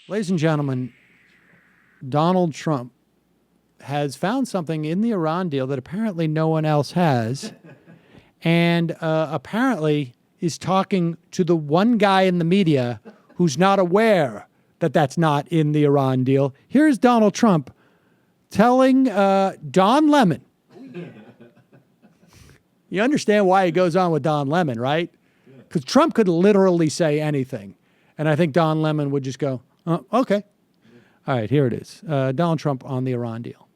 Ladies and gentlemen, Donald Trump has found something in the Iran deal that apparently no one else has, and apparently is talking to the one guy in the media who's not aware that that's not in the Iran deal. Here's Donald Trump telling Don Lemon. You understand why he goes on with Don Lemon, right? Because Trump could literally say anything, and I think Don Lemon would just go, oh, okay. All right, here it is. Donald Trump on the Iran deal.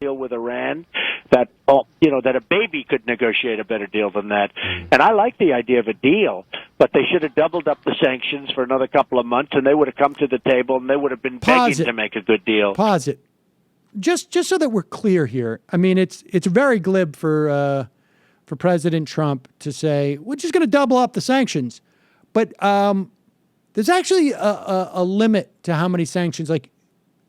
Deal with Iran that that a baby could negotiate a better deal than that. And I like the idea of a deal, but they should have doubled up the sanctions for another couple of months, and they would have come to the table and they would have been begging to make a good deal. Pause it. Just so that we're clear here. I mean, it's very glib for President Trump to say we're just going to double up the sanctions, but there's actually a limit to how many sanctions. Like,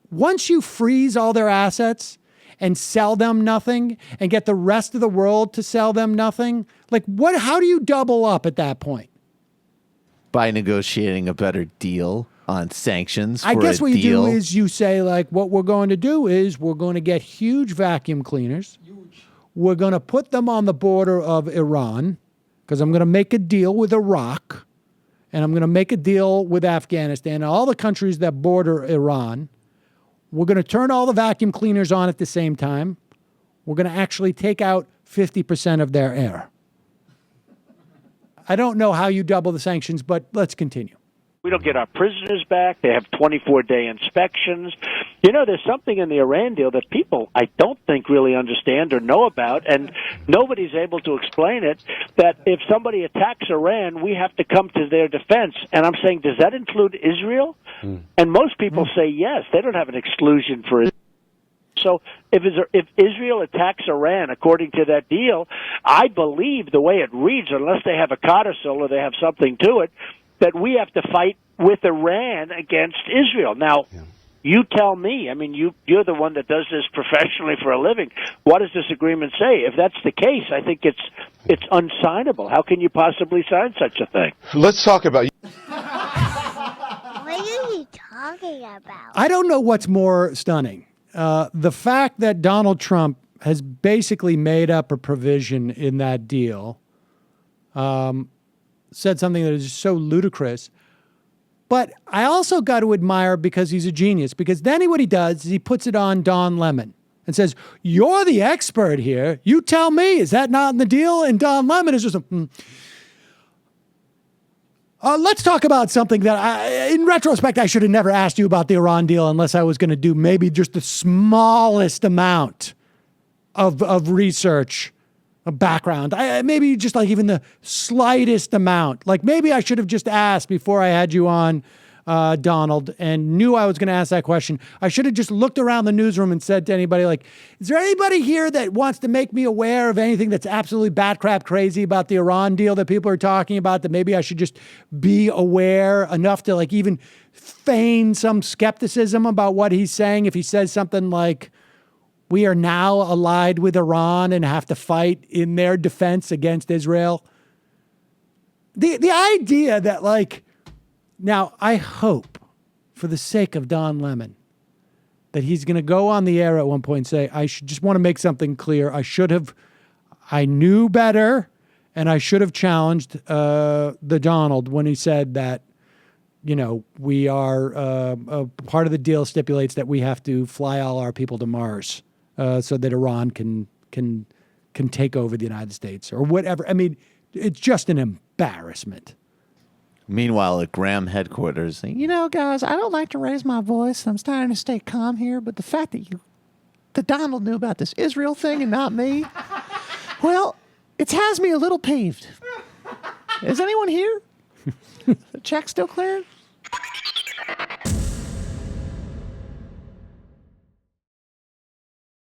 once you freeze all their assets and sell them nothing and get the rest of the world to sell them nothing, like how do you double up at that point? By negotiating a better deal on sanctions. I guess what you do is you say, like, what we're going to do is we're going to get huge vacuum cleaners. We're going to put them on the border of Iran because I'm going to make a deal with Iraq. And I'm going to make a deal with Afghanistan and all the countries that border Iran. We're going to turn all the vacuum cleaners on at the same time. We're going to actually take out 50% of their air. I don't know how you double the sanctions, but let's continue. We don't get our prisoners back. They have 24-day inspections. You know, there's something in the Iran deal that people, I don't think, really understand or know about, and nobody's able to explain it, that if somebody attacks Iran, we have to come to their defense. And I'm saying, does that include Israel? And most people say yes. They don't have an exclusion for Israel. So if Israel attacks Iran, according to that deal, I believe the way it reads, unless they have a codicil or they have something to it, that we have to fight with Iran against Israel. Now, you tell me. I mean, you're the one that does this professionally for a living. What does this agreement say? If that's the case, I think it's unsignable. How can you possibly sign such a thing? Let's talk about... What are you talking about? I don't know what's more stunning. The fact that Donald Trump has basically made up a provision in that deal, said something that is so ludicrous. But I also got to admire, because he's a genius, because then what he does is he puts it on Don Lemon and says, you're the expert here. You tell me, is that not in the deal? And Don Lemon is just let's talk about something that, in retrospect, I should have never asked you about the Iran deal unless I was going to do maybe just the smallest amount of research, a background. Maybe just like even the slightest amount. Like maybe I should have just asked before I had you on, Donald, and knew I was going to ask that question. I should have just looked around the newsroom and said to anybody, like, is there anybody here that wants to make me aware of anything that's absolutely bat crap crazy about the Iran deal that people are talking about, that maybe I should just be aware enough to like even feign some skepticism about what he's saying if he says something like, we are now allied with Iran and have to fight in their defense against Israel. The idea that, like, now I hope for the sake of Don Lemon that he's going to go on the air at one point and say, I should just want to make something clear. I knew better, and I should have challenged the Donald when he said that, you know, we are, part of the deal stipulates that we have to fly all our people to Mars. So that Iran can take over the United States or whatever. I mean, it's just an embarrassment. Meanwhile, at Graham headquarters, you know, guys, I don't like to raise my voice. I'm starting to stay calm here, but the fact that Donald knew about this Israel thing and not me, well, it has me a little peeved. Is anyone here? The check still cleared?